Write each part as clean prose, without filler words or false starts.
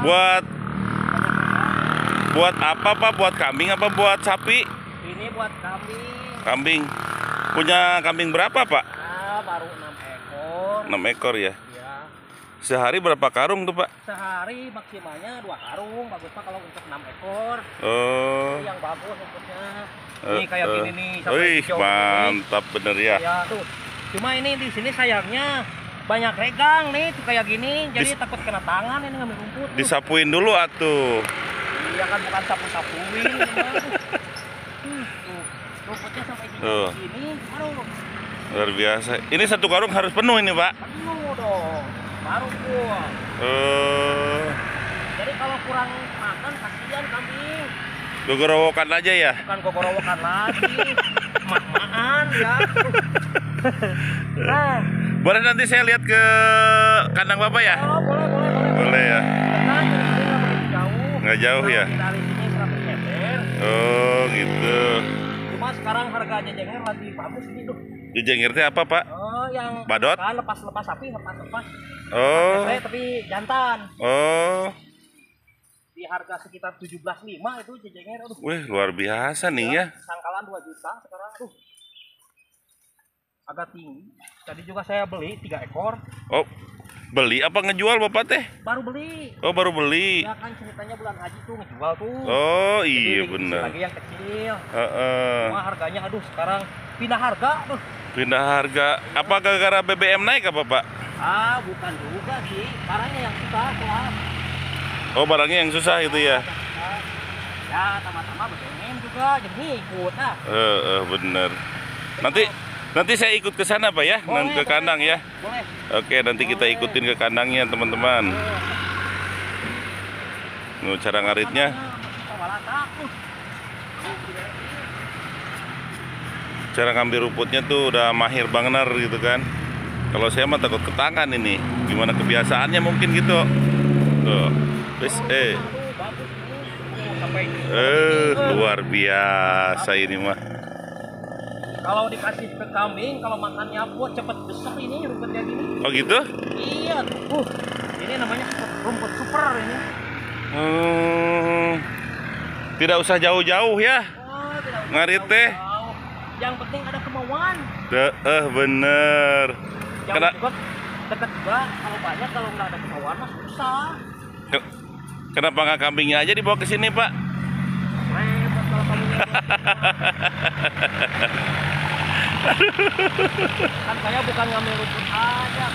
Buat apa Pak? Buat kambing apa buat sapi? Ini buat kambing. Kambing. Punya kambing berapa Pak? Baru 6 ekor. 6 ekor ya? Iya. Sehari berapa karung tuh Pak? Sehari maksimalnya 2 karung. Bagus Pak kalau untuk 6 ekor. Oh. Ini yang bagus rumputnya. Ini kayak gini nih. Wih, mantap bener ya. Ya tuh. Cuma ini di sini sayangnya banyak regang nih tuh kayak gini. Jadi takut kena tangan ini ngambil rumput. Disapuin dulu atuh. Iya kan bukan sapu-sapuin. Rumputnya sampai gini. Aduh. Luar biasa. Ini satu karung harus penuh ini Pak? Penuh dong. Baru buah. Jadi kalau kurang makan kasihan kambing. Gogorowokan aja ya? Bukan gogorowokan lagi. Mak-makan ya. Nah. Boleh nanti saya lihat ke kandang Bapak ya? Oh, boleh. Boleh ya? Karena ini nggak begitu jauh. Nggak jauh ya? Dari sini 100 meter. Oh gitu. Cuma sekarang harga jejenger lagi bagus gitu. Jejenger teh apa Pak? Oh, yang badot? Kan lepas sapi, lepas. Oh. Tapi jantan. Oh. Di harga sekitar 17.500 itu jejenger. Aduh. Wih, luar biasa nih ya. Sangkalan 2 juta sekarang tuh. Agak tinggi. Tadi juga saya beli 3 ekor. Oh, beli apa ngejual Bapak teh? Baru beli. Oh, baru beli. Ya kan ceritanya bulan haji tuh ngejual tuh. Oh, iya jadi, benar. lagi yang kecil. Cuma harganya aduh sekarang pindah harga tuh. Pindah harga. Apa gara-gara BBM naik apa Pak? Bukan juga sih. Barangnya yang susah kelas. Oh, barangnya yang susah itu ya. Ya, sama-sama BBM juga jadi ikut nah. Bener. Nanti saya ikut ke sana Pak ya, ke kandang ya. Boleh. Oke, nanti kita ikutin ke kandangnya teman-teman. Cara ngaritnya. Cara ngambil rumputnya tuh udah mahir banget gitu kan. Kalau saya mah takut ke tangan ini. Gimana kebiasaannya mungkin gitu. Tuh. Luar biasa ini mah. Kalau dikasih ke kambing, kalau makannya buat cepet besar ini rumputnya gini. Oh gitu? Iya. Ini namanya rumput super ini. Tidak usah jauh-jauh ya. Ngarit teh. Yang penting ada kemauan. Bener. Juga dekat juga. Kalau banyak, kalau nggak ada kemauan mah susah. Kenapa nggak kambingnya aja dibawa ke sini Pak? Repot kalau kambingnya. Kan saya bukan ngambil rumput aja.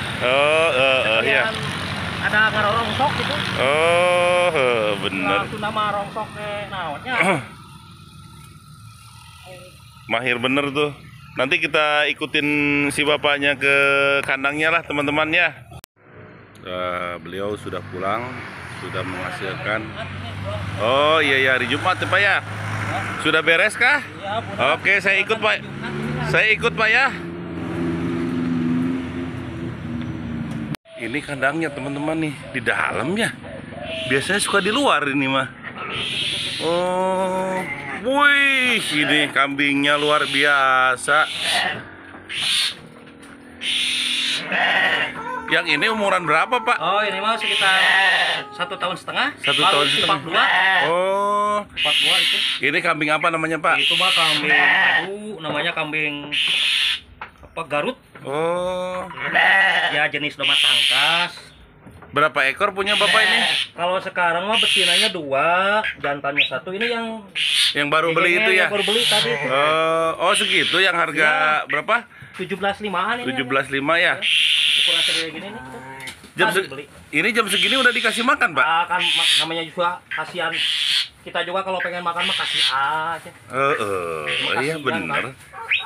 Iya. Ada ngarongsok gitu. Bener. Langsung nama rongsok ke naonnya. Mahir bener tuh. Nanti kita ikutin si bapaknya ke kandangnya lah teman-teman ya. Beliau sudah pulang, sudah menghasilkan. Oh iya hari Jumat ya Pak ya. Sudah beres kah? Iya, oke, saya ikut Pak. Saya ikut Pak ya. Ini kandangnya teman-teman nih, di dalamnya. Biasanya suka di luar ini mah. Oh, wih, ini kambingnya luar biasa. Yang ini umuran berapa Pak? Oh, ini mah sekitar 1,5 tahun. 1 tahun setengah. 42. Oh, 42 itu. ini kambing apa namanya Pak? Itu mah kambing, namanya kambing apa Garut. Oh. Ya jenis domba tangkas. Berapa ekor punya Bapak ini? Kalau sekarang mah betinanya 2, jantannya 1. Ini yang baru beli itu ya? Yang baru beli tadi. Oh segitu yang harga ya. Berapa? 17.500-an ini. 17.500 ya? Ukuran segede gini nih. Ini jam segini udah dikasih makan Pak? Kan namanya juga kasihan. Kita juga kalau pengen makan mah kasih aja. Iya bener.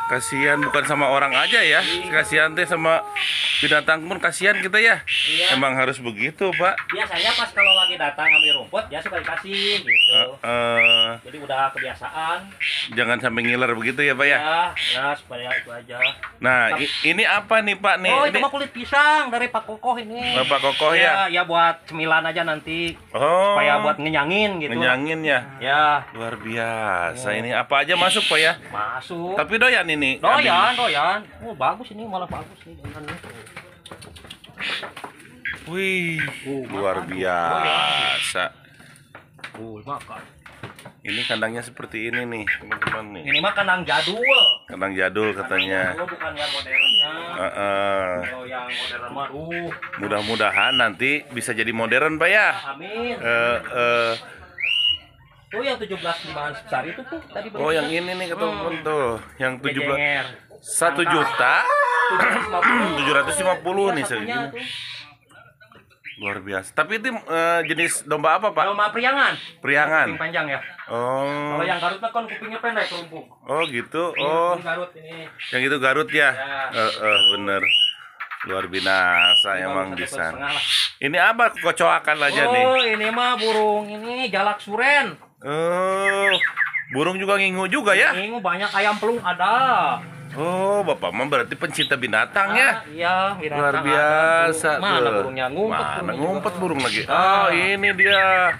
Kasihan bukan sama orang aja ya. Kasihan teh sama binatang pun kasihan kita ya. Iya. Emang harus begitu Pak. Biasanya pas kalau lagi datang ambil rumput ya suka dikasih gitu. Jadi udah kebiasaan. Jangan sampai ngiler begitu ya Pak ya. Ya supaya itu aja. Nah ini apa nih Pak nih? Oh itu mah kulit pisang dari Pak Kokoh ini. Pak Kokoh ya? Ya buat cemilan aja nanti. Supaya buat ngenyangin gitu. Ngenyangin ya? Ya. Luar biasa. Ini apa aja masuk Pak ya? Masuk. Tapi doyan ini? Doyan. Oh bagus ini malah bagus nih. Wih, luar biasa. Makan. Ini kandangnya seperti ini nih, teman-teman nih. Ini mah kandang jadul. Kandang jadul katanya. Jadul, bukan yang modernnya. Kalau yang modern mah Mudah-mudahan nanti bisa jadi modern, Pak ya. amin. Tuh yang 17 limaan besar itu tuh tadi Oh, yang ini nih teman-teman tuh, yang 17 Jejenger. 1.750.000 nih segini. Luar biasa. Tapi itu jenis domba apa, Pak? Domba priangan. Priangan. Kuping panjang ya. Oh. Kalau yang Garut mah kan kupingnya pendek kerumpuk. Oh, gitu. Ini Oh. kuping Garut ini. Yang itu Garut ya? Ya. Bener. Luar binasa Ini emang baru di 1,5 sana. lah. Ini apa kecoakan aja nih? Oh, ini mah burung ini jalak suren. Oh. Burung juga ngingu juga ya? Ini banyak ayam pelung ada. Oh, Bapak mah berarti pencinta binatang ya? Iya, binatang Luar ada. biasa Mana tuh. burungnya ngumpet? Mana burungnya ngumpet juga. burung lagi? Ah. Oh, ini dia.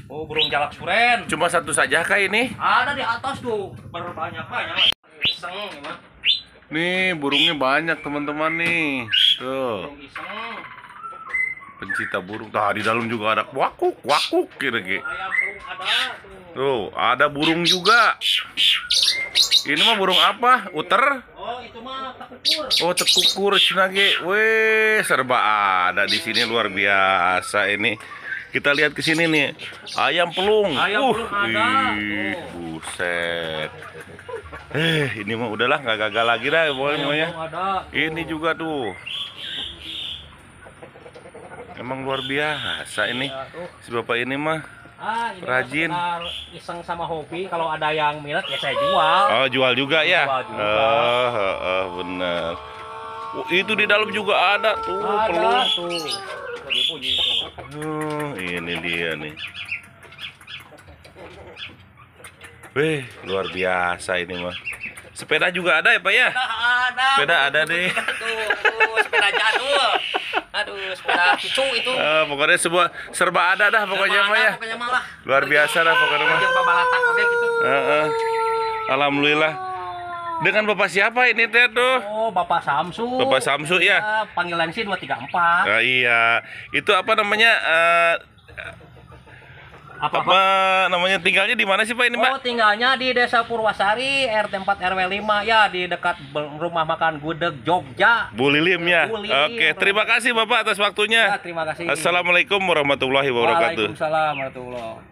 Oh, burung jalak suren. Cuma satu saja kah ini? Ada di atas tuh, berbanyak-banyak. Iseng gimana? Nih, burungnya banyak teman-teman nih. Tuh, Burung iseng. pencinta burung. Nah, di dalam juga ada wakuk, kira-kira. Ayam pelung ada tuh. Tuh, ada burung juga. Ini mah burung apa? Uter? Oh, itu mah tekukur. Oh, tekukur Cinage. Weh, serba ada di sini, luar biasa ini. Kita lihat ke sini nih. Ayam pelung. Ayam pelung ada. Ih, Tuh. buset. Ini mah udahlah, nggak gagal lagi dah pokoknya. Ayam pelung ada. Ini juga tuh. Emang luar biasa ini. Ya, tuh. Si Bapak ini mah. Ini Rajin. mah sekedar iseng sama hobi. Kalau ada yang minat ya saya jual. Oh, jual juga ya? Jual juga. Bener. Oh, itu di dalam juga ada tuh Ada pelung. tuh. Bunyi-bunyi tuh. Ini dia nih. Wih, luar biasa ini mah. Sepeda juga ada ya, Pak ya? Ada. Sepeda ada deh. Tuh, sepeda jadul. Aduh, sepeda cucu itu. Pokoknya serba ada dah pokoknya mah ya. Pokoknya malah. Luar biasa dah pokoknya mah. Yang pabalatak oke gitu. Alhamdulillah. Dengan Bapak siapa ini teh tuh? Oh, Bapak Samsu. Bapak Samsu ya? Panggilan sih 234. Iya. Itu apa namanya? Apa Namanya tinggalnya di mana sih Pak ini, Mbak? Oh, tinggalnya di Desa Purwasari, RT 4 RW 5 ya, di dekat rumah makan Gudeg Jogja. Bu Lilim ya. Bu Lilim. Oke, terima kasih Bapak atas waktunya. Ya, terima kasih. Assalamualaikum warahmatullahi wabarakatuh. Waalaikumsalam warahmatullahi.